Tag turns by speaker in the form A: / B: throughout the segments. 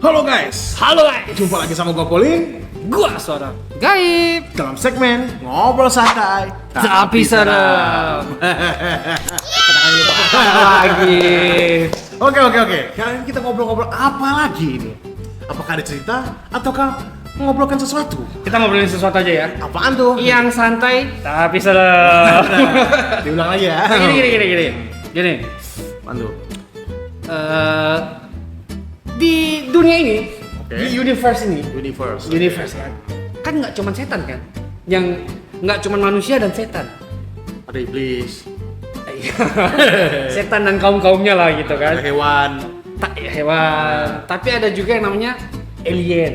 A: Halo guys, jumpa lagi sama gua Poli
B: Gua Suara Gaib
A: dalam segmen Ngobrol Santai
B: Tapi Serem.
A: Katakan lupa
B: Lagi.
A: Oke. Kali ini kita ngobrol-ngobrol apa lagi ini? Apakah ada cerita ataukah mengobrolkan sesuatu?
B: Kita ngobrolin sesuatu aja ya.
A: Apaan tuh?
B: Yang santai tapi serem.
A: Diulang lagi ya.
B: Gini.
A: Apaan tuh?
B: Di dunia ini,
A: Oke.
B: di universe ini,
A: Universe.
B: kan nggak cuma setan kan? Yang nggak cuma manusia dan setan.
A: Ada iblis,
B: Setan dan kaum-kaumnya lah gitu
A: ada
B: kan.
A: hewan.
B: Hewan. Tapi ada juga yang namanya alien.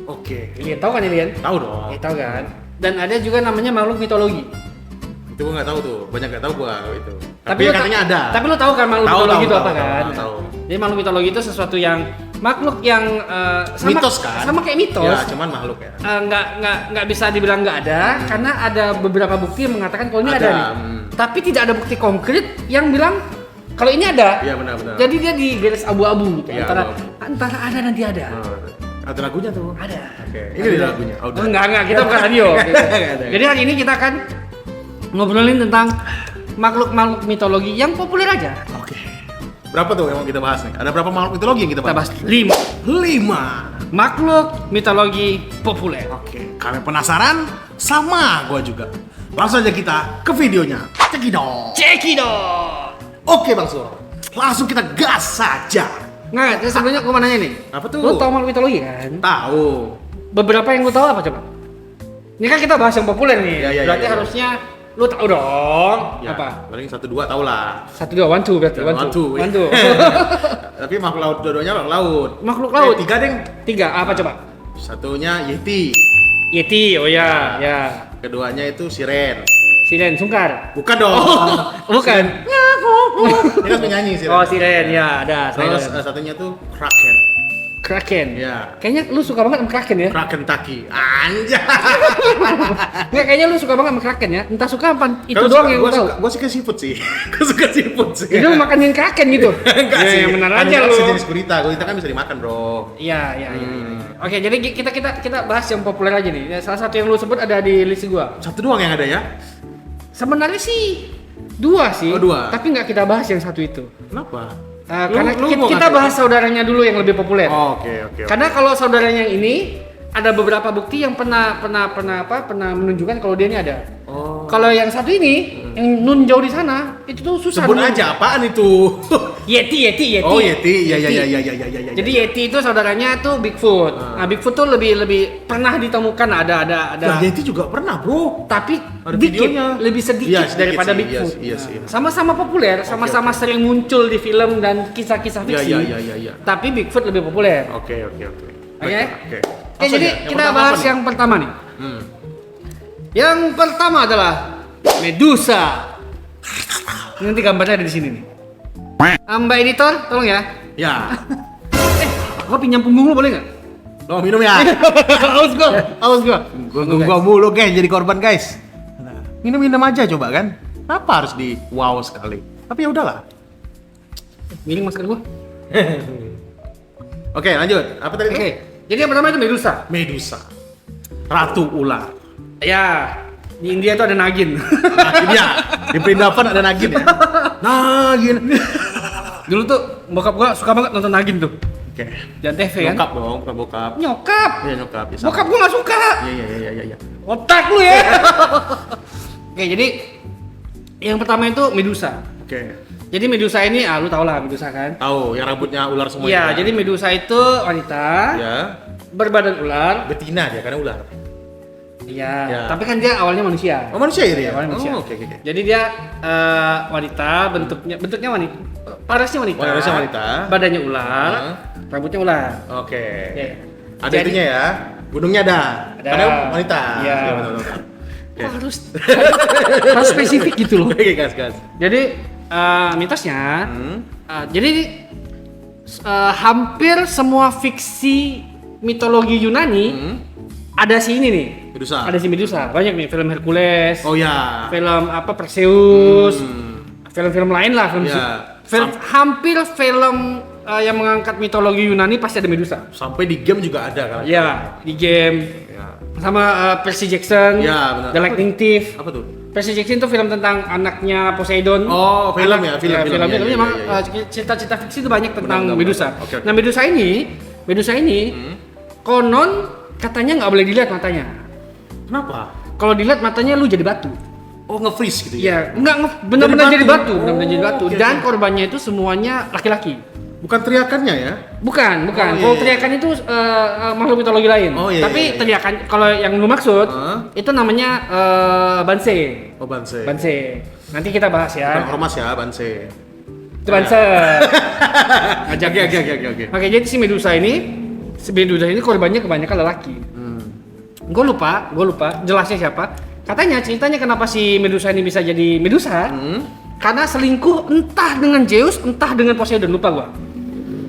A: Oke.
B: Alien, tahu kan alien?
A: Tahu dong.
B: Tahu kan? Dan ada juga namanya makhluk mitologi.
A: Itu gua nggak tahu tuh. Banyak nggak tahu gua itu. Tapi
B: lu
A: katanya ada.
B: Tapi lu tahu kan makhluk mitologi itu apa kan?
A: Tahu.
B: Jadi makhluk mitologi itu sesuatu yang makhluk yang sama,
A: Mitos kan?
B: sama kayak mitos.
A: Ya, cuman makhluk ya.
B: Nggak bisa dibilang nggak ada karena ada beberapa bukti yang mengatakan kalau ini ada nih. Tapi tidak ada bukti konkret yang bilang kalau ini ada.
A: Iya benar.
B: Jadi dia di garis abu-abu gitu.
A: Iya,
B: Antara ada dan tiada.
A: Ada lagunya tuh.
B: Ada.
A: Oke. Ini di lagunya. Oh, udah.
B: Enggak, kita bukan radio. Gitu.
A: Nggak ada.
B: Jadi hari ini kita akan ngobrolin tentang makhluk-makhluk mitologi yang populer aja.
A: Oke. Berapa tuh yang mau kita bahas nih? Ada berapa makhluk mitologi yang kita
B: Kita
A: bahas?
B: bahas 5
A: 5.
B: makhluk mitologi populer.
A: Oke. Kalian penasaran? Sama gua juga. Langsung aja kita ke videonya. Cekidot.
B: Cekidot.
A: Oke Bang Sur. Langsung kita gas saja.
B: Nggak, sebelumnya gue mau nanya nih.
A: Apa tuh?
B: Lo tau makhluk mitologi kan?
A: Tahu.
B: Beberapa yang lo tau apa coba? Ini kan kita bahas yang populer nih.
A: Ya,
B: Berarti
A: ya.
B: harusnya lo tau dong.
A: Ya,
B: Apa?
A: paling 1 2 tahu lah.
B: 1, 2, 1, 2 berarti. 1, 2. 1.
A: Tapi makhluk laut dua-duanya makhluk laut.
B: Makhluk laut.
A: 3 deng.
B: 3, apa coba?
A: Satunya Yeti.
B: Yeti, oh ya.
A: Keduanya itu Siren.
B: Siren, Sungkar.
A: Bukan dong.
B: Bukan.
A: Ini kan penyanyi Siren.
B: Oh, Siren, ya ada.
A: Terus
B: Siren.
A: satunya tuh Kraken.
B: Kraken.
A: Ya.
B: Kayaknya lu suka banget sama Kraken ya?
A: Kraken Taki. Anjay.
B: Nggak, kayaknya lu suka banget sama Kraken ya? Entah suka apa, itu doang yang lu tahu.
A: Gue suka seafood sih. Gue suka seafood sih.
B: Jadi lu makanin Kraken gitu?
A: Enggak
B: Ya,
A: sih.
B: yang benar
A: Kan
B: aja
A: itu
B: lu.
A: sejenis gurita. Gurita kan bisa dimakan, Bro.
B: Iya. Oke, jadi kita bahas yang populer aja nih. Ya, salah satu yang lu sebut ada di list gua.
A: Satu doang yang ada ya?
B: Sebenarnya sih 2 sih.
A: Oh, 2.
B: Tapi nggak kita bahas yang satu itu.
A: Kenapa?
B: Karena
A: Lu mau
B: kita
A: ngasih-
B: bahas saudaranya dulu yang lebih populer.
A: Oh, oke.
B: Karena kalau saudaranya yang ini ada beberapa bukti yang pernah menunjukkan kalau dia ini ada.
A: Oh.
B: Kalau yang satu ini, yang nun jauh di sana, itu tuh susah.
A: Sebut
B: nun.
A: aja apaan itu?
B: Yeti.
A: Oh, Yeti. Ya.
B: Jadi Yeti itu saudaranya tuh Bigfoot. Nah, Bigfoot tuh lebih pernah ditemukan ada.
A: Nah, Yeti juga pernah, Bro.
B: Tapi
A: Ada
B: dikit,
A: videonya.
B: lebih sedikit
A: Iya, sedikit
B: daripada
A: sih,
B: Bigfoot.
A: iya sih.
B: Nah, sama-sama populer, sama-sama sering muncul di film dan kisah-kisah fiksi.
A: Iya.
B: Tapi Bigfoot lebih populer.
A: Oke.
B: Oke.
A: Oke.
B: Oke, jadi kita bahas yang pertama nih. Yang pertama adalah Medusa. Nanti gambarnya ada di sini nih. Mbak editor, tolong ya.
A: Ya.
B: Gua pinjam punggung lu boleh nggak?
A: Lo minum ya.
B: Haus gua.
A: Gua mulu guys jadi korban guys. Minum aja coba kan. Kenapa harus di wow sekali? Tapi ya udahlah.
B: Miring masker gua.
A: Oke, lanjut. Apa tadi?
B: Oke. Jadi yang pertama itu Medusa.
A: Medusa. Ratu ular.
B: Ya, di India tuh ada Nagin.
A: Nagin ya. Di Perindavan ada Nagin ya. Nagin.
B: Dulu tuh bokap gua suka banget nonton Nagin tuh.
A: Oke.
B: Di TV kan.
A: Nyokap dong, bukan bokap.
B: Nyokap.
A: Iya nyokap. Ya, sama.
B: Bokap gua nggak suka.
A: Iya.
B: Otak lu ya. Oke, jadi yang pertama itu Medusa.
A: Oke.
B: Jadi Medusa ini, lu tau lah Medusa kan?
A: Tahu yang rambutnya ular semua.
B: Iya,
A: itu kan?
B: jadi Medusa itu wanita
A: Ya.
B: berbadan ular.
A: Betina dia karena ular.
B: Iya,
A: Ya.
B: tapi kan dia awalnya manusia.
A: Oh manusia ya dia?
B: Awalnya manusia.
A: Oh, oke.
B: Jadi dia wanita, bentuknya wanita. Parasnya wanita.
A: Parasnya wanita.
B: Badannya ular, rambutnya ular.
A: Oke.
B: Oke.
A: Ada
B: Jadi-
A: itunya ya. Gunungnya ada.
B: Ada.
A: Karena wanita.
B: Iya.
A: Betul. Oke.
B: Kok harus spesifik gitu loh.
A: Oke, gas.
B: Jadi mitosnya,
A: Hmm.
B: jadi hampir semua fiksi mitologi Yunani ada si ini nih.
A: Medusa.
B: Ada si Medusa. Banyak nih film Hercules,
A: Oh ya.
B: film apa Perseus,
A: Hmm.
B: film-film lain lah,
A: Ya.
B: hampir film yang mengangkat mitologi Yunani pasti ada Medusa.
A: Sampai di game juga ada kan?
B: Ya, di game.
A: Ya.
B: Sama Percy Jackson,
A: Ya, benar.
B: The Lightning Thief.
A: Apa tuh?
B: Percy Jackson itu film tentang anaknya Poseidon.
A: Oh, film ya, film.
B: Filmnya
A: Ya, ya,
B: memang
A: ya, ya.
B: cerita-cerita fiksi itu banyak tentang
A: Benar,
B: Medusa.
A: Oke.
B: Nah, Medusa ini konon katanya nggak boleh dilihat matanya.
A: Kenapa?
B: Kalau dilihat matanya lu jadi batu.
A: Oh, nge-freeze gitu ya?
B: Iya, benar-benar jadi batu, benar-benar jadi
A: Oh,
B: batu.
A: oke,
B: Dan
A: oke.
B: korbannya itu semuanya laki-laki.
A: Bukan teriakannya ya?
B: Bukan.
A: Oh, iya,
B: Kalau
A: iya.
B: teriakan itu makhluk mitologi lain.
A: Oh, iya,
B: Tapi
A: iya, iya.
B: teriakan kalau yang lu maksud itu namanya Banse.
A: Oh, Banse.
B: Banse. Nanti kita bahas
A: Bukan
B: ya.
A: ormas ya, Banse.
B: Itu Banse. Ngajak.
A: Oke.
B: Oke, jadi si Medusa ini korbannya kebanyakan lelaki. Gue lupa jelasnya siapa. Katanya ceritanya kenapa si Medusa ini bisa jadi Medusa? Karena selingkuh entah dengan Zeus, entah dengan Poseidon, lupa gua.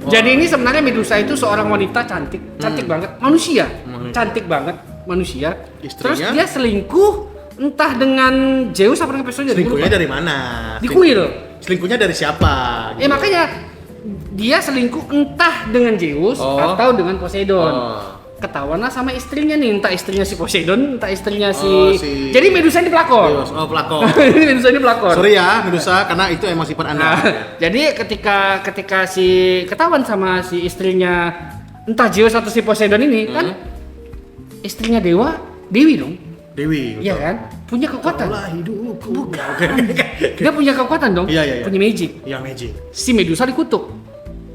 B: Jadi ini sebenarnya Medusa itu seorang wanita cantik banget, manusia, cantik banget, manusia.
A: Istrinya?
B: Terus dia selingkuh entah dengan Zeus apa dengan Poseidon.
A: Selingkuhnya
B: lupa.
A: dari mana?
B: Di kuil.
A: Selingkuhnya dari siapa?
B: Makanya dia selingkuh entah dengan Zeus atau dengan Poseidon. Ketahuan lah sama istrinya nih, entah istrinya si Poseidon, entah istrinya Jadi Medusa ini pelakor.
A: Oh, pelakor.
B: Medusa ini pelakor.
A: Sorry ya, Medusa, karena itu emang sifat Anda.
B: Nah, jadi ketika si ketahuan sama si istrinya entah Zeus atau si Poseidon ini kan istrinya Dewi dong.
A: Dewi.
B: Iya kan? Punya kekuatan.
A: Olah hidupku.
B: Bukan. Dia punya kekuatan dong.
A: Iya.
B: Punya magic.
A: Yang magic.
B: Si Medusa dikutuk.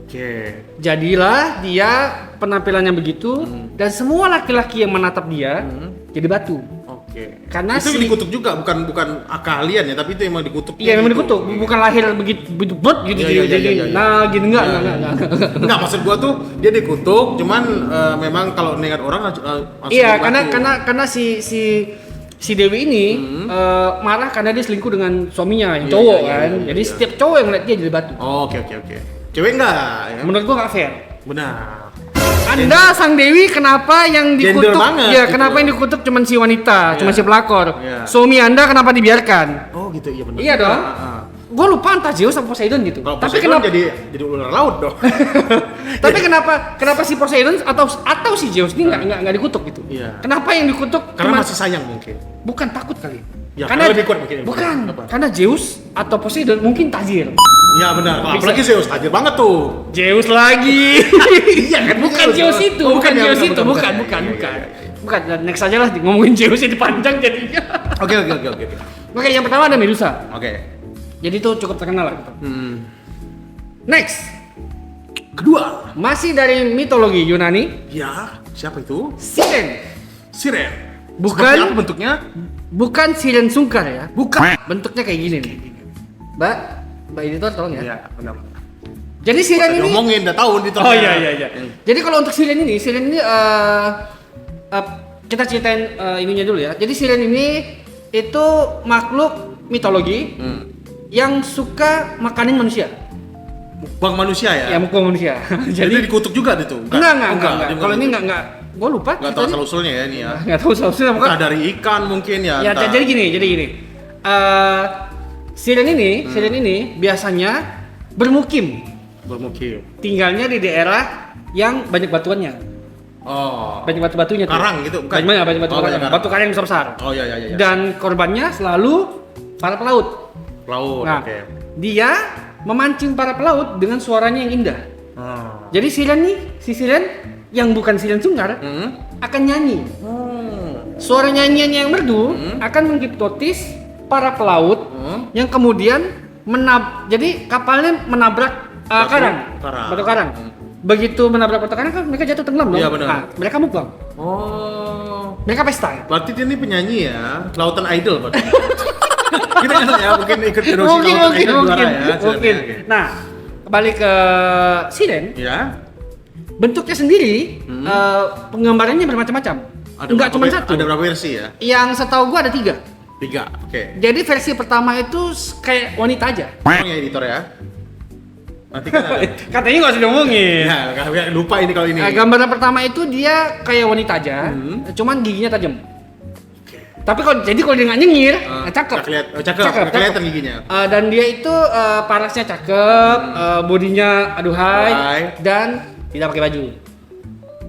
A: Oke.
B: Jadilah dia penampilannya begitu dan semua laki-laki yang menatap dia jadi batu.
A: Oke.
B: Karena
A: itu dikutuk juga, bukan kalian ya, tapi itu emang dikutuk.
B: Iya, memang dikutuk, bukan lahir begitu bot gitu
A: Iya,
B: jadi.
A: iya.
B: Nah, gini enggak.
A: Enggak, maksud gua tuh dia dikutuk, cuman memang kalau negat orang langsung
B: Iya,
A: dibatu.
B: karena si Dewi ini marah karena dia selingkuh dengan suaminya yang
A: Iya,
B: cowok
A: iya,
B: kan.
A: iya,
B: Jadi
A: iya.
B: setiap cowok yang ngeliat dia jadi batu.
A: Oh, oke. Cewek enggak ya?
B: Menurut gua nggak fair.
A: Benar.
B: Anda sang Dewi kenapa yang
A: Gender
B: dikutuk?
A: banget,
B: Ya,
A: gitu.
B: kenapa yang dikutuk cuman si wanita,
A: Iya.
B: cuma si pelakor.
A: Iya.
B: Suami Anda kenapa dibiarkan?
A: Oh, gitu, iya benar.
B: Iya dong.
A: Ah.
B: Gue lupa entah Zeus atau Poseidon gitu.
A: Kalau
B: Tapi
A: Poseidon
B: kenapa?
A: jadi ular laut dong.
B: Tapi kenapa si Poseidon atau si Zeus ini nggak dikutuk gitu?
A: Iya.
B: Kenapa yang dikutuk?
A: Karena
B: cuma-
A: masih sayang mungkin.
B: bukan takut kali.
A: Ya, karena lebih kuat mungkin.
B: Bukan.
A: Apa?
B: Karena Zeus atau Poseidon mungkin tajir.
A: Iya benar.
B: Bisa.
A: Apalagi Zeus tajir banget tuh.
B: Zeus lagi.
A: Iya kan,
B: bukan
A: Zeus.
B: Zeus itu,
A: Oh,
B: bukan
A: bukan ya,
B: Zeus
A: bukan,
B: itu,
A: bukan.
B: bukan.
A: Iya.
B: Bukan. Next aja lah ngomongin Zeus ini panjang jadinya.
A: Oke.
B: Oke, yang pertama ada Medusa.
A: Oke.
B: Jadi itu cukup terkenal lah gitu. Next,
A: Kedua.
B: masih dari mitologi Yunani,
A: Ya, siapa itu?
B: Siren.
A: Siren.
B: Bukan.
A: Seperti apa bentuknya?
B: Bukan Siren Sungkar ya.
A: Bukan.
B: Bentuknya kayak gini nih. Mbak editor tolong ya.
A: Iya, benar.
B: Jadi Siren ini
A: Ngomongin udah tahu di
B: Oh iya. Jadi kalau untuk Siren ini kita ceritain ininya dulu ya. Jadi Siren ini itu makhluk mitologi yang suka makanin manusia.
A: Bang manusia ya?
B: Ya mukul manusia.
A: Jadi dikutuk juga itu?
B: Enggak. Kalau ini enggak. Gua lupa.
A: Enggak tahu asal-usulnya ya ini ya.
B: Enggak tahu solusinya apa.
A: Entah dari ikan mungkin ya.
B: Ya,
A: entah-
B: jadi gini. Siren ini biasanya bermukim,
A: bermukim.
B: tinggalnya di daerah yang banyak batuannya,
A: Oh.
B: banyak batu-batunya tuh.
A: Karang gitu, bukan?
B: Banyak batu
A: Oh,
B: karang,
A: banyak karang.
B: batu karang yang besar-besar.
A: Oh iya.
B: Dan korbannya selalu para pelaut.
A: Laut.
B: Nah,
A: Oke.
B: dia memancing para pelaut dengan suaranya yang indah. Jadi si Siren yang bukan Siren Sungkar akan nyanyi. Suara nyanyiannya yang merdu akan menghipnotis para pelaut yang kemudian jadi kapalnya menabrak batu karang. Begitu menabrak batu karang kan mereka jatuh tenggelam dong.
A: Iya, benar.
B: Nah, mereka mukbang.
A: Oh.
B: Mereka pesta.
A: Berarti dia ini penyanyi ya, Lautan Idol berarti. Kita kan ya mungkin ikut erosi
B: Mungkin.
A: Lautan Idol juara ya.
B: Mungkin.
A: Oke.
B: Nah, kembali ke Siren.
A: Ya.
B: Bentuknya sendiri penggambarannya bermacam-macam. Enggak cuma satu.
A: Ada berapa versi ya?
B: Yang setahu gua ada 3.
A: 3. Oke.
B: Jadi versi pertama itu kayak wanita aja.
A: Tolong ya editor ya. Nanti kan ada.
B: Katanya nggak usah diomongin.
A: Ya, lupa ini kalau ini.
B: Gambaran pertama itu dia kayak wanita aja, cuman giginya tajam. Tapi kalau dia nggak nyengir, cakep.
A: Cakep. Kelihatan giginya.
B: Dan dia itu parasnya cakep, bodinya aduhai, dan tidak pakai baju.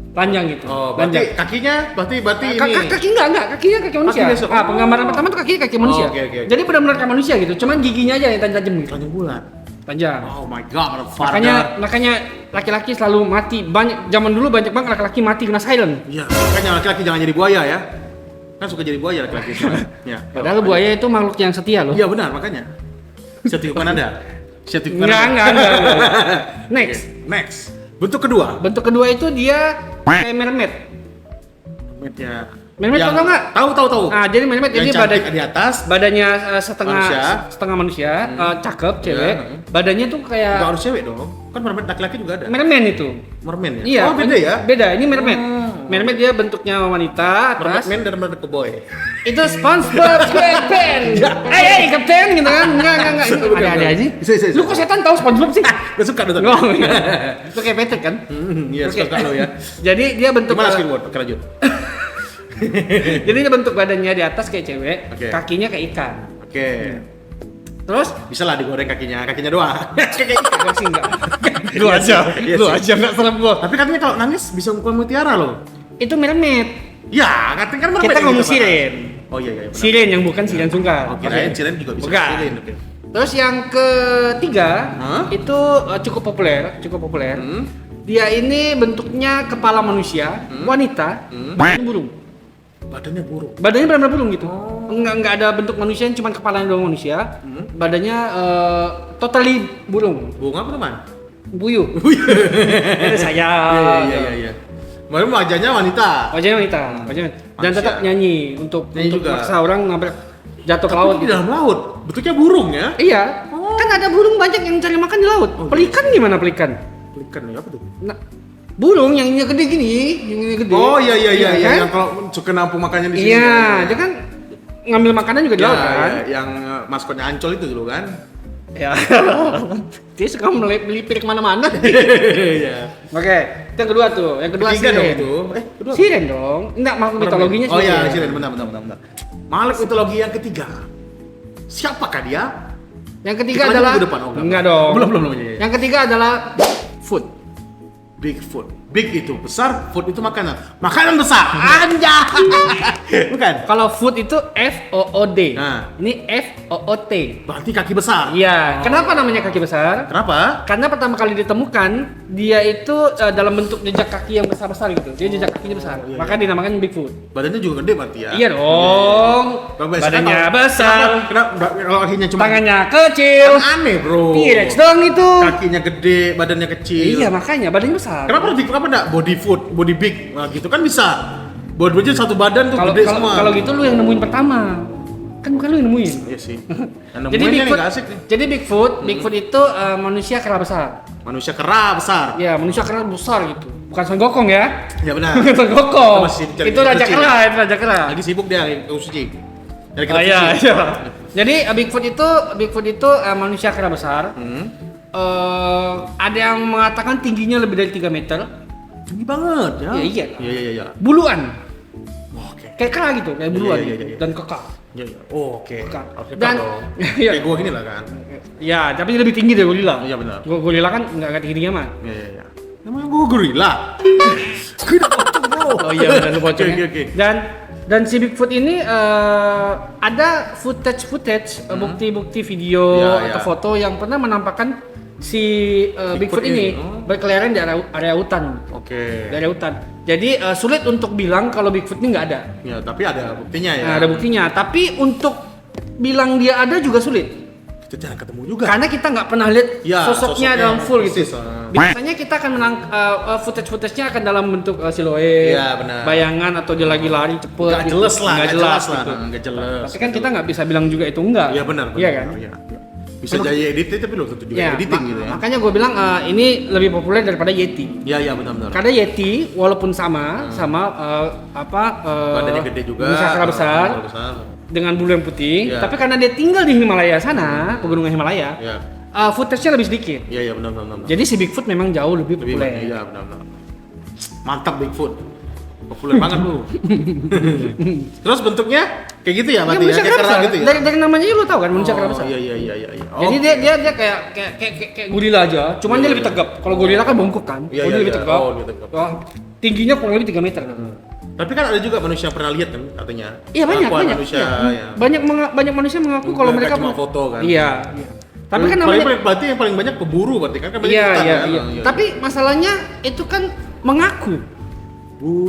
B: Panjang gitu.
A: Oh, berarti kakinya berarti ini.
B: Kaki enggak, kakinya kaki manusia. Penggambaran pertama tuh kaki manusia.
A: Oke.
B: Jadi benar-benar kayak manusia gitu, cuman giginya aja yang tajam gitu.
A: Panjang bulat.
B: Panjang.
A: Oh my god, father.
B: Makanya laki-laki selalu mati. Zaman dulu banyak banget laki-laki mati kena silent.
A: Iya, makanya laki-laki jangan jadi buaya ya. Kan suka jadi buaya laki-laki. Ya.
B: Padahal buaya itu makhluk yang setia loh.
A: Iya benar, makanya. Setia bukan Anda.
B: Enggak.
A: Next. Bentuk kedua
B: itu dia kayak mermaid. Mermaid tahu nggak?
A: Tahu.
B: Jadi mermaid
A: yang
B: ini
A: di atas,
B: badannya setengah manusia, cakep cewek. Badannya tuh kayak
A: nggak harus cewek dong. Kan mermaid laki-laki juga ada.
B: merman itu.
A: Merman ya?
B: Iya.
A: Oh beda ya?
B: Beda. Ini mermaid. Mermaid dia bentuknya wanita.
A: Mermaid dan mermaid cowboy.
B: Itu SpongeBob SquarePants. Kapten gitu kan? Enggak. Ada aja.
A: Bisa.
B: Lu kok setan tahu SpongeBob sih?
A: Gak suka dong.
B: Lu kayak Patrick kan?
A: Iya, suka lo ya.
B: Jadi dia bentuk
A: Gimana Squidward? Oke, lanjut.
B: Jadi dia bentuk badannya di atas kayak cewek, kakinya kayak ikan.
A: Oke.
B: Terus
A: bisa lah digoreng kakinya doang.
B: Gua sih enggak. Lu aja enggak serem gua.
A: Tapi katanya kalau nangis bisa ngumpul mutiara loh.
B: Itu mermaid.
A: Ya, katanya kan mermaid.
B: Kita ngomong siren.
A: Oh iya.
B: Siren yang bukan siren sungkar.
A: Oke, siren juga bisa siren. Oke.
B: Terus yang ketiga itu cukup populer. Dia ini bentuknya kepala manusia, wanita, badannya burung. Badannya benar-benar burung gitu. Enggak ada bentuk manusia, cuma kepalanya doang manusia. Badannya totally burung.
A: Burung apa teman?
B: Buyuh. Ada sayap.
A: Iya. Baru wajahnya wanita.
B: Dan tetap nyanyi untuk maksa orang nabrak jatuh ke laut.
A: Di dalam laut. Bentuknya burung ya?
B: Iya. Kan ada burung banyak yang cari makan di laut. Pelikan gimana pelikan?
A: Pelikan apa tuh?
B: Nah, burung yang ini gede gini, yang ini gede.
A: Oh iya
B: kan?
A: yang kalau suka nampung makannya di sini.
B: Iya, dia kan ngambil makanan juga di laut kan?
A: Iya, yang maskotnya Ancol itu dulu kan?
B: Ya. Dia suka melipir kemana-mana.
A: Iya.
B: Oke, itu yang kedua tuh. Yang kedua
A: Ketiga
B: siren.
A: dong itu. Kedua.
B: Siren dong. Enggak, makhluk mitologinya
A: siren. Oh iya, siren. Benar. Makhluk mitologi yang ketiga. Siapakah dia?
B: Yang ketiga adalah enggak dong.
A: Belum.
B: Yang ketiga adalah food.
A: Bigfoot. Big itu besar, food itu makanan. Makanan besar. Anjay. Bukan.
B: Kalau food itu FOOD.
A: Nah.
B: Ini FOOT.
A: Berarti kaki besar.
B: Iya. Kenapa namanya kaki besar?
A: Kenapa?
B: Karena pertama kali ditemukan dia itu dalam bentuk jejak kaki yang besar-besar gitu. Dia jejak kakinya besar. Maka dinamakan Bigfoot.
A: Badannya juga gede berarti ya?
B: Iya dong. Badannya besar.
A: Kenapa kalau kakinya cuma
B: tangannya kecil?
A: Aneh, Bro.
B: T-Rex dong itu.
A: Kakinya gede, badannya kecil.
B: Iya, makanya badannya besar.
A: Kenapa enggak body food, body big? Nah, gitu kan bisa. Body satu badan tuh gede semua.
B: Kalau gitu lu yang nemuin pertama. Kan bukan lu yang nemuin.
A: Iya sih.
B: Jadi Bigfoot, Bigfoot itu manusia kera besar.
A: Manusia kera besar.
B: Iya, manusia kera besar gitu. Bukan Son Gokong ya?
A: Iya benar.
B: Bukan Son Gokong.
A: Itu
B: raja kera,
A: Lagi sibuk dia suci.
B: Iya. Jadi Bigfoot itu manusia kera besar. Ada yang mengatakan tingginya lebih dari 3 meter.
A: Tinggi banget ya.
B: Iya.
A: Iya.
B: Buluan.
A: Oke.
B: Kayak kera gitu, kayak buluan.
A: Iya.
B: Dan kekar.
A: Iya. Oh, oke.
B: Dan
A: kayak gua gini lah kan.
B: Ya, tapi lebih tinggi dari gorila.
A: Iya benar.
B: Gorila kan enggak tinggi amat.
A: Iya. Namanya gua gorila.
B: Oh iya benar lu bocor.
A: Oke.
B: Dan si Bigfoot ini ada footage bukti-bukti video atau foto yang pernah menampakkan si Bigfoot ini berkeliaran di area hutan.
A: Oke.
B: Di area hutan. Jadi sulit untuk bilang kalau Bigfoot ini nggak ada.
A: Ya, tapi ada buktinya ya.
B: Nah, ada buktinya. Tapi untuk bilang dia ada juga sulit.
A: Kita jarang ketemu juga.
B: Karena kita nggak pernah lihat sosoknya dalam full gitu. Biasanya kita akan footage-nya akan dalam bentuk siluet, bayangan atau dia lagi lari cepet.
A: Nggak jelas lah.
B: Tapi kan kita nggak bisa bilang juga itu enggak.
A: Iya benar.
B: Iya kan?
A: Iya. Bisa jadi edit tapi belum tentu juga editing gitu ya.
B: Makanya gue bilang ini lebih populer daripada Yeti.
A: Iya benar.
B: Karena Yeti walaupun sama
A: badannya gede juga.
B: Manusia kera besar. Dengan bulu yang putih, tapi karena dia tinggal di Himalaya sana, pegunungan Himalaya, footage-nya lebih sedikit.
A: Iya benar.
B: Jadi si Bigfoot memang jauh lebih populer.
A: Iya benar. Mantap Bigfoot. Populer banget lu. Terus bentuknya kayak gitu ya,
B: Ya,
A: berarti ya,
B: manusia
A: kayak
B: kera
A: kera
B: besar.
A: gitu ya.
B: Dari namanya aja lu tahu kan manusia kera besar.
A: Iya.
B: Jadi dia kayak gorila aja, cuman
A: Iya,
B: dia lebih
A: iya.
B: tegap. Kalau gorila kan bongkok kan,
A: Iya,
B: kalau dia
A: iya,
B: lebih
A: iya.
B: tegap.
A: Oh, lebih tegap.
B: Wah, tingginya kurang lebih 3 meter.
A: Tapi kan ada juga manusia yang pernah lihat kan katanya.
B: Iya banyak
A: Pengakuan
B: banyak.
A: manusia
B: Iya.
A: ya.
B: Banyak manusia mengaku kalau
A: Nggak
B: mereka
A: cuma foto kan.
B: Iya. Tapi kan
A: Paling-
B: namanya
A: berarti yang paling banyak pemburu berarti kan banyak
B: iya,
A: hutan
B: iya,
A: kan?
B: iya.
A: Oh,
B: Tapi masalahnya itu kan mengaku.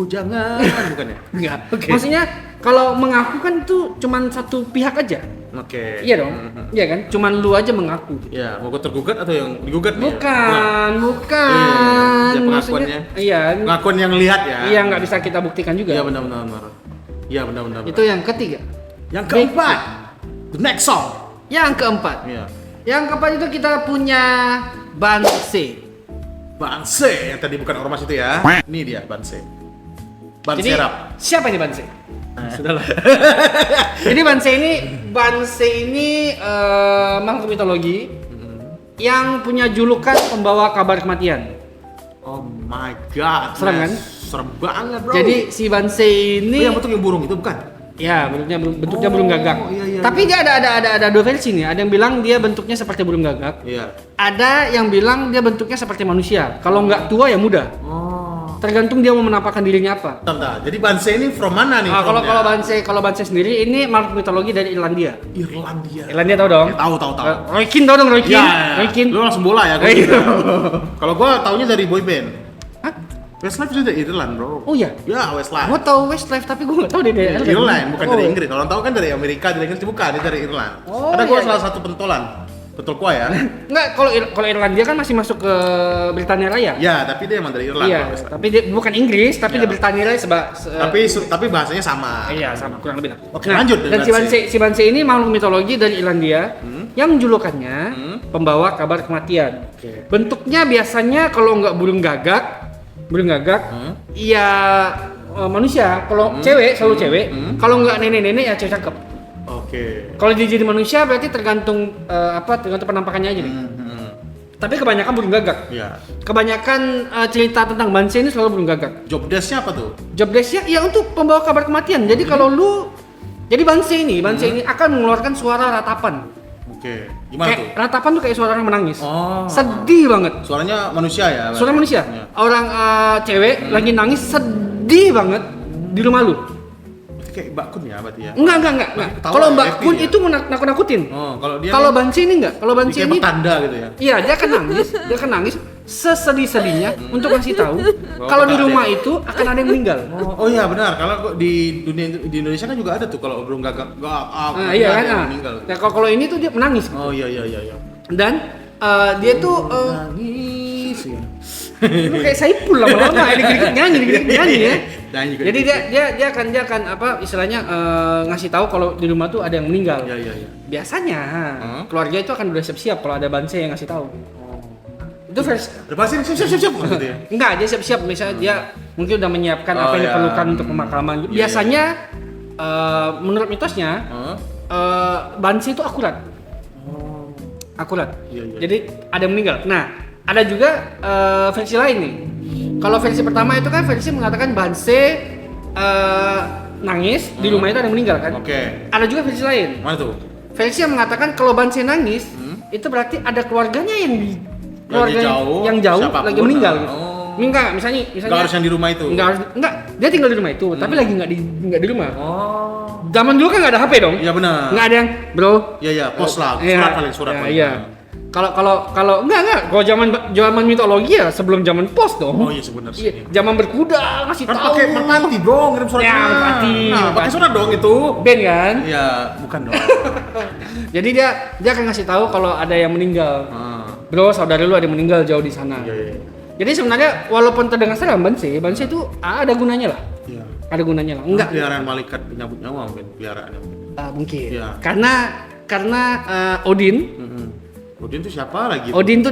A: jangan bukan ya?
B: Enggak.
A: Oke.
B: Maksudnya kalau mengaku kan tuh cuman satu pihak aja.
A: Oke.
B: Iya dong.
A: Mhm.
B: Iya kan? Cuman lu aja mengaku.
A: Ya, mau tergugat atau yang digugat nih?
B: Bukan.
A: Iya, pengakuannya.
B: Maksudnya, iya.
A: Pengakuan yang lihat ya.
B: Iya, nggak bisa kita buktikan juga.
A: Iya benar. Iya benar.
B: Itu yang ketiga.
A: Yang keempat. The next song.
B: Yang keempat.
A: Iya.
B: Yang keempat itu kita punya Banse.
A: Banse yang tadi bukan ormas itu ya. Ini dia Banse.
B: Jadi
A: Banserap.
B: siapa ini Banse? Sudahlah. Jadi Banse ini makhluk mitologi yang punya julukan pembawa kabar kematian.
A: Oh my god.
B: Serem kan?
A: Serem banget, bro.
B: Jadi si Banse ini
A: yang bentuknya burung itu bukan?
B: ya bentuknya burung gagak.
A: Iya.
B: Tapi dia ada dua versi nih. Ada yang bilang dia bentuknya seperti burung gagak.
A: Iya.
B: Ada yang bilang dia bentuknya seperti manusia. Kalau nggak tua ya muda.
A: Oh.
B: Tergantung dia mau menampakkan dirinya apa.
A: Bentar. Jadi Banse ini from mana nih?
B: Ah,
A: from-nya?
B: kalau Banse sendiri ini makhluk mitologi dari Irlandia.
A: Irlandia.
B: Irlandia tahu dong?
A: Ya, tahu.
B: Roy Keane tahu dong Roy Keane?
A: Ya,
B: Roy Keane.
A: lu langsung bola ya gua.
B: Iya.
A: Kalau gua taunya dari boy band.
B: Hah?
A: Westlife itu dari Irland, bro.
B: Oh iya.
A: Ya, Westlife.
B: Gua tahu Westlife tapi gua nggak tahu dia dari
A: Irland, bukan
B: Oh.
A: dari Inggris. Orang tahu kan dari Amerika, dari Inggris bukan, dia dari Irland.
B: Oh,
A: Ada gua
B: iya,
A: salah satu pentolan. Betul gua ya.
B: Enggak, kalau Irlandia kan masih masuk ke Britania Raya.
A: Ya, tapi dia emang dari Irland.
B: Iya,
A: kalau Westlife.
B: tapi dia bukan Inggris, tapi
A: Iya.
B: dia Britania Raya
A: Tapi bahasanya sama.
B: iya sama kurang lebih lah.
A: Oke, lanjut
B: Dan
A: dari
B: si Banse ini makhluk mitologi dari Irlandia yang julukannya pembawa kabar kematian.
A: Oke.
B: Bentuknya biasanya kalau nggak burung gagak, ya manusia. Kalau cewek selalu cewek. Kalau nggak nenek-nenek ya cewek cakep.
A: Oke.
B: Kalau dia jadi manusia berarti tergantung tergantung penampakannya aja nih. Tapi kebanyakan burung gagak.
A: Ya.
B: Kebanyakan cerita tentang Banse ini selalu burung gagak.
A: Job desk-nya apa tuh?
B: Job desk-nya ya untuk pembawa kabar kematian. Jadi kalau lu jadi Banse ini akan mengeluarkan suara ratapan.
A: Oke. Gimana tuh?
B: Kayak ratapan tuh kayak suara orang menangis.
A: Oh.
B: Sedih banget.
A: Suaranya manusia ya?
B: Suara manusia.
A: Iya.
B: Orang cewek lagi nangis sedih banget di rumah lu.
A: Itu kayak Mbak Kun ya berarti ya?
B: Enggak.
A: Ketawa
B: Kalau
A: ya,
B: Mbak
A: happy
B: Kun
A: ya?
B: itu nakut-nakutin.
A: Oh, kalau dia
B: Kalau
A: nih,
B: Banse ini enggak. Kalau
A: dia
B: Banse
A: kayak
B: ini
A: petanda gitu ya?
B: iya, dia akan nangis sesedih-sedihnya untuk ngasih tahu
A: Oh,
B: kalau di
A: ada
B: rumah
A: ya?
B: itu akan ada yang meninggal.
A: Oh iya benar, kalau di Indonesia kan juga ada tuh kalau belum gagak
B: Nah, iya kan?
A: ada yang
B: Nah,
A: meninggal.
B: nah, kalau ini tuh dia menangis.
A: Oh iya.
B: Dan dia tuh
A: Nangis ya.
B: lu kayak Saipul lama-lama dikit-dikit nyanyi ya.
A: Nyanyi juga.
B: Jadi dia akan apa istilahnya ngasih tahu kalau di rumah tuh ada yang meninggal.
A: Iya.
B: Biasanya keluarga itu akan udah siap-siap kalau ada Banse yang ngasih tahu. Itu versi
A: Lepasin siap gitu ya.
B: enggak, dia siap-siap misalnya dia mungkin udah menyiapkan
A: Oh,
B: apa yang
A: iya.
B: diperlukan untuk pemakaman.
A: Iya,
B: Biasanya menurut mitosnya Banse itu akurat. Akurat.
A: Iya.
B: Jadi ada yang meninggal. Nah, ada juga versi lain nih. Kalau versi pertama itu kan versi mengatakan Banse nangis di rumah itu ada yang meninggal kan.
A: Oke.
B: Ada juga versi lain.
A: Mana tuh?
B: Versi yang mengatakan kalau Banse nangis itu berarti ada keluarganya yang jauh
A: siapapun.
B: lagi meninggal gitu.
A: Oh.
B: Enggak, misalnya
A: Nggak harus yang di rumah itu.
B: enggak, dia tinggal di rumah itu, tapi lagi enggak di rumah.
A: Oh.
B: Zaman dulu kan enggak ada HP dong.
A: Iya benar.
B: Enggak ada yang, "Bro,
A: Iya, pos lah.
B: Iya,
A: Surat
B: ya,
A: paling.
B: iya. Kalau enggak. Kalau zaman mitologi ya sebelum zaman pos dong.
A: Oh iya sebenarnya.
B: Iya, zaman berkuda ngasih
A: Kan
B: tahu.
A: pakai merpati bro, ngirim surat.
B: Ya, merpati.
A: Nah, pakai surat dong itu.
B: Ben kan?
A: Iya, bukan dong.
B: Jadi dia akan ngasih tahu kalau ada yang meninggal.
A: Ah,
B: Bro, saudara lu ada yang meninggal jauh di sana.
A: iya.
B: Jadi sebenarnya walaupun terdengar serem Banse itu ada gunanya lah.
A: Iya.
B: Ada gunanya lah. Enggak
A: Peliharaan malaikat penyambut nyawa mungkin peliharaannya.
B: mungkin.
A: Iya.
B: Karena Odin
A: Odin itu siapa lagi?
B: Odin tuh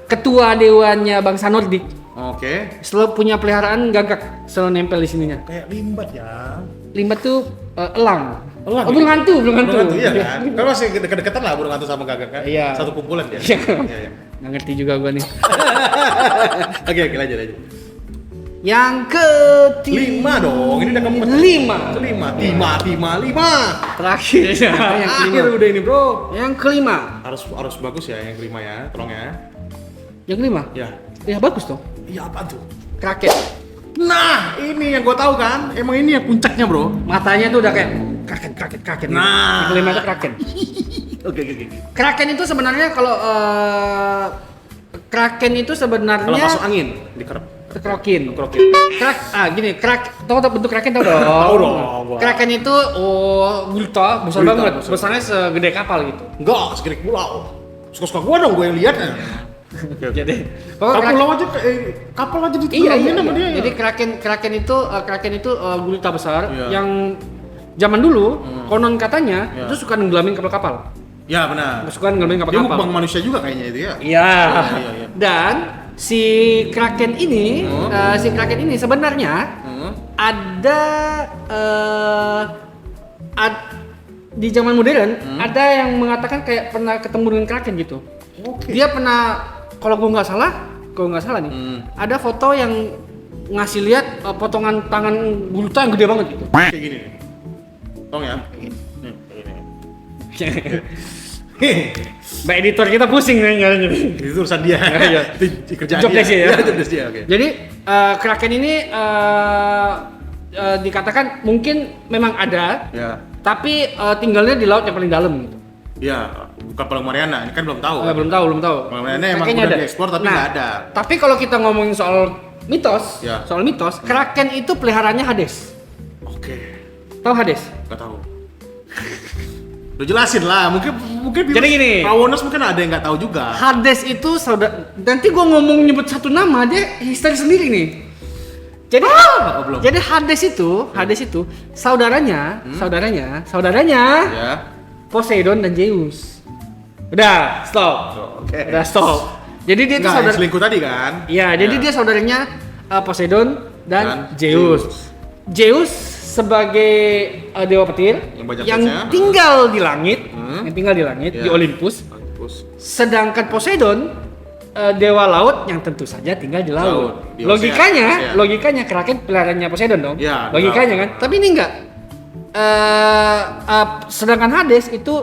B: ketua dewanya bangsa Nordik.
A: Oke.
B: Selalu punya peliharaan gagak, selalu nempel di sininya.
A: Kayak limbat ya.
B: Limbat tuh elang.
A: Elang,
B: Oh, burung hantu.
A: Burung hantu iya kan? Kan masih deket-deketan lah burung hantu sama gagak kan?
B: Iya.
A: Satu kumpulan ya.
B: Iya.
A: Iya.
B: Nggak ngerti juga gua nih.
A: Oke, lanjut.
B: Yang
A: Lima dong, ini udah kamu
B: lima.
A: lima.
B: Terakhir ya, yang
A: Akhir
B: kelima.
A: udah ini bro.
B: Yang kelima.
A: Harus bagus ya yang kelima ya, tolong ya.
B: Yang kelima?
A: Ya.
B: Ya bagus dong.
A: Iya apa tuh?
B: Kraken.
A: Nah, ini yang gua tahu kan. Emang ini yang puncaknya bro.
B: Matanya tuh udah kayak kraken.
A: Nah.
B: Yang kelima itu kraken.
A: Oke.
B: Kraken itu sebenarnya kalau kraken itu sebenarnya
A: Kalau masuk angin dikerap.
B: krokin.
A: Krokin.
B: Gini, tahu bentuk kraken tahu dong?
A: Tahu dong, gua.
B: Kraken itu gulita besar
A: Gulita,
B: banget,
A: besar.
B: besarnya segede kapal gitu.
A: Enggak, segede pulau. Suka-suka gua dong, gua yang lihat.
B: Jadi,
A: Pulau aja kapal aja
B: iya,
A: ditenggelamin sama dia.
B: Jadi kraken itu gulita besar
A: Iya.
B: yang zaman dulu konon katanya
A: Iya.
B: itu suka nenggelamin kapal-kapal.
A: Ya benar.
B: Suka nenggelamin
A: Dia
B: kapal-kapal.
A: mukbang manusia juga kayaknya itu ya.
B: Iya.
A: Iya.
B: Dan si kraken ini, sebenarnya ada di zaman modern ada yang mengatakan kayak pernah ketemu dengan kraken gitu.
A: Oke.
B: Dia pernah, kalau gue nggak salah nih, ada foto yang ngasih lihat potongan tangan gulita yang gede banget gitu.
A: Kayak gini nih. Tolong ya. Nih, kayak gini.
B: Mbak editor kita pusing nih nyarinya.
A: Itu urusan dia.
B: Iya.
A: Itu kerjaan
B: Job
A: dia.
B: desk dia ya?
A: Iya, job desk dia, oke.
B: Jadi kraken ini dikatakan mungkin memang ada,
A: Ya.
B: tapi tinggalnya di laut yang paling dalam gitu.
A: Ya, bukan Pulau Mariana, ini kan belum tahu.
B: Belum tahu.
A: Pulau Mariana emang
B: Krakenya
A: udah dieksplor tapi nggak ada.
B: Tapi kalau kita ngomongin soal mitos,
A: Ya.
B: kraken itu peliharaannya Hades.
A: Oke.
B: Tahu Hades?
A: Nggak tahu. Udah jelasin lah, mungkin
B: Jadi gini.
A: Rawonos mungkin ada yang nggak tahu juga.
B: Hades itu saudara. Nanti gua ngomong nyebut satu nama dia history sendiri nih. Jadi
A: belum.
B: jadi Hades itu saudaranya
A: Ya.
B: Poseidon dan Zeus. Udah, stop.
A: Oke.
B: Udah stop. Jadi dia itu
A: Nggak, yang
B: saudara.
A: selingkuh tadi kan?
B: Iya, jadi dia saudaranya Poseidon dan Zeus. Zeus sebagai dewa petir
A: Yang banyak
B: yang
A: fansnya.
B: tinggal di langit,
A: Iya.
B: di Olympus.
A: Olympus.
B: Sedangkan Poseidon dewa laut yang tentu saja tinggal di laut.
A: Laut, di
B: Logikanya,
A: ocean.
B: Logikanya Kraken peliharaannya Poseidon dong.
A: Iya, di
B: Logikanya
A: laut.
B: kan. Tapi ini enggak. Sedangkan Hades itu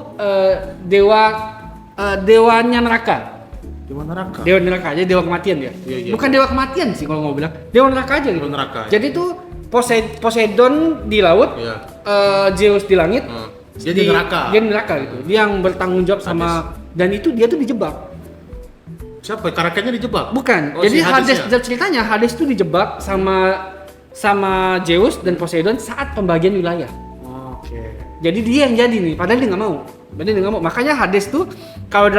B: dewanya neraka.
A: Dewa neraka.
B: Dewa neraka aja, dewa kematian dia.
A: Iya.
B: Bukan dewa kematian sih kalau mau bilang. Dewa neraka aja gitu.
A: Dewa neraka, ya.
B: Jadi itu Poseidon di laut,
A: Iya.
B: Zeus di langit.
A: Dia di neraka.
B: Dia di neraka gitu. Dia yang bertanggung jawab sama dan itu dia tuh dijebak.
A: Siapa? Karakternya dijebak?
B: Bukan.
A: Oh,
B: Jadi
A: si Hades
B: Hades,
A: ya?
B: ceritanya Hades itu dijebak sama Zeus dan Poseidon saat pembagian wilayah.
A: Oke.
B: Jadi dia yang jadi nih, padahal dia nggak mau. Makanya Hades tuh kalau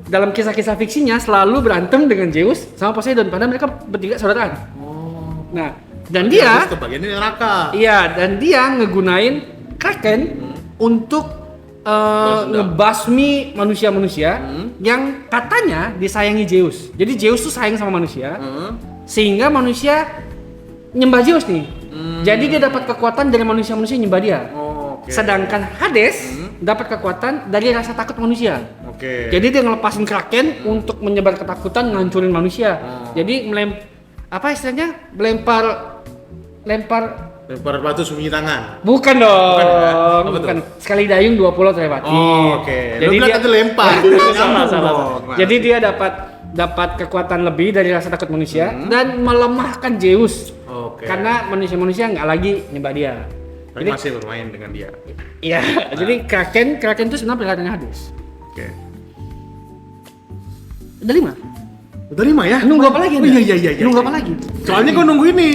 B: dalam kisah-kisah fiksinya selalu berantem dengan Zeus sama Poseidon, padahal mereka bertiga saudaraan.
A: Oh.
B: Nah, dan dia,
A: Terus kebagian ini neraka.
B: iya, dan dia ngegunain Kraken untuk
A: Balas dendam.
B: ngebasmi manusia-manusia yang katanya disayangi Zeus. Jadi Zeus tuh sayang sama manusia, sehingga manusia nyembah Zeus nih. Jadi dia dapat kekuatan dari manusia-manusia yang nyembah dia.
A: Oh, oke.
B: Sedangkan Hades dapat kekuatan dari rasa takut manusia.
A: Oke.
B: Jadi dia ngelepasin Kraken untuk menyebar ketakutan, ngancurin manusia. Jadi apa istilahnya? Lempar
A: Lempar batu sembunyi tangan.
B: bukan dong.
A: Bukan ya? Apa tuh?
B: Bukan. Sekali dayung 2 pulau terlewati.
A: Oh, oke. Lu
B: Jadi
A: bilang
B: dia
A: itu lempar.
B: salah.
A: Gimana?
B: Jadi dia dapat kekuatan lebih dari rasa takut manusia dan melemahkan Zeus.
A: Oke.
B: Karena manusia-manusia nggak lagi nyembah dia.
A: Tapi
B: Jadi
A: masih bermain dengan dia.
B: iya, jadi Kraken itu sebenarnya peliharaannya Hades.
A: Oke.
B: Udah 5.
A: Udah 5 ya?
B: Nunggu apa lagi?
A: Oh,
B: Anda?
A: iya.
B: Nunggu apa lagi?
A: Soalnya gua nunggu ini.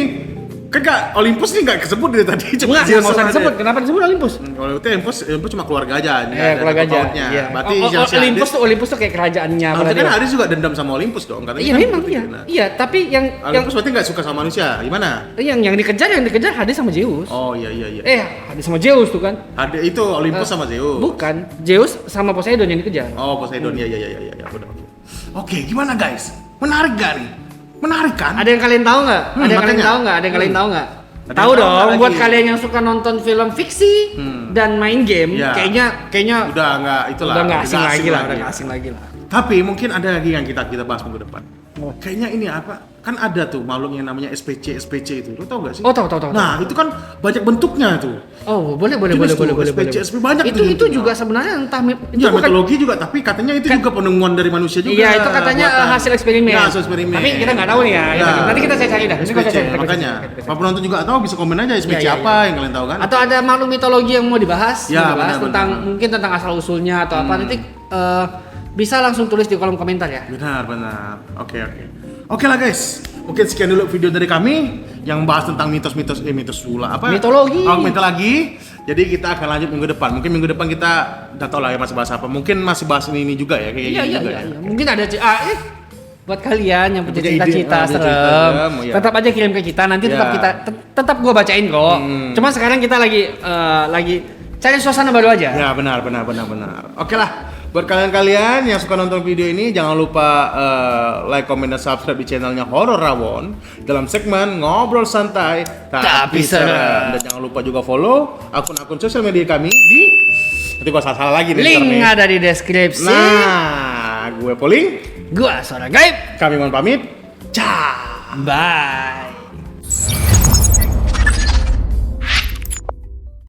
A: Kan gak, Olympus nih gak kesebut dari tadi. Cuma
B: Enggak,
A: Zeus
B: nggak usah
A: sama
B: disebut.
A: dia.
B: Kenapa disebut Olympus?
A: Kalau itu Olympus cuma keluarga aja. nggak ada
B: Keluarga aja.
A: pautnya.
B: Iya.
A: Berarti
B: Olympus tuh kayak kerajaannya.
A: Harusnya
B: pada
A: kan
B: dia.
A: Hades juga dendam sama Olympus dong. Katanya
B: Iya
A: kan
B: memang
A: gitu.
B: iya.
A: Nah,
B: Iya, tapi yang
A: Olympus berarti gak suka sama manusia. Gimana?
B: yang dikejar Hades sama Zeus.
A: Oh iya.
B: Hades sama Zeus tuh kan.
A: Hades itu Olympus sama Zeus.
B: Bukan, Zeus sama Poseidon yang dikejar.
A: Oh Poseidon, iya, benar. Oke, gimana guys? Menarik gak nih? Menarik kan?
B: Ada yang kalian tahu nggak? Ada yang kalian
A: makanya.
B: tahu nggak? Ada yang kalian tahu nggak?
A: Ada
B: Tahu
A: yang tahu
B: dong,
A: nggak
B: buat
A: lagi?
B: kalian yang suka nonton film fiksi dan main game,
A: Iya.
B: kayaknya
A: Udah nggak itulah.
B: udah nggak asing lagi lah,
A: ya.
B: udah nggak asing lagi lah.
A: Tapi mungkin ada lagi yang kita bahas minggu depan. Kayaknya ini apa? Kan ada tuh makhluk yang namanya SPC itu. Lo tau gak sih?
B: Oh, tahu.
A: Nah, itu kan banyak bentuknya tuh.
B: Oh, boleh.
A: Jenis tuh, SPC, SP banyak
B: Itu
A: bentuknya.
B: juga sebenarnya entah
A: Ya, mitologi juga, tapi katanya itu juga penemuan dari manusia juga.
B: Iya, itu katanya
A: buatan.
B: hasil eksperimen.
A: Ya, hasil eksperimen.
B: Tapi kita nggak tahu nih ya.
A: Ya.
B: Nanti kita cari dah.
A: SPC, makanya. Kalau penonton juga tahu bisa komen aja SPC
B: Iya,
A: apa yang kalian tahu kan?
B: Atau ada makhluk mitologi yang mau dibahas,
A: Ya,
B: mau dibahas
A: benar.
B: mungkin tentang asal usulnya atau apa nanti bisa langsung tulis di kolom komentar ya.
A: Benar. Oke lah guys. Mungkin sekian dulu video dari kami yang bahas tentang mitos pula apa?
B: Mitologi.
A: Oh, mitologi. Jadi kita akan lanjut minggu depan. Mungkin minggu depan kita udah tahu lah ya masih bahas apa. Mungkin masih bahas ini juga ya kayak
B: Iya,
A: gini
B: iya,
A: juga
B: iya.
A: ya.
B: Mungkin ada buat kalian yang punya
A: Punya ide,
B: cita-cita
A: punya cerita
B: serem,
A: serem, iya.
B: tetap aja kirim ke kita. Nanti tetap
A: Iya.
B: kita tetap gua bacain kok. Cuma sekarang kita lagi cari suasana baru aja.
A: Ya benar. Oke lah, buat kalian yang suka nonton video ini jangan lupa like, comment, dan subscribe di channelnya Horor Rawon dalam segmen ngobrol santai
B: Tapi serem.
A: Dan jangan lupa juga follow akun-akun sosial media kami di nanti gua salah lagi nih.
B: Link
A: ntar nih.
B: ada di deskripsi.
A: Nah, gue Poling,
B: Gua suara gaib.
A: kami mohon pamit. Ciao.
B: Bye.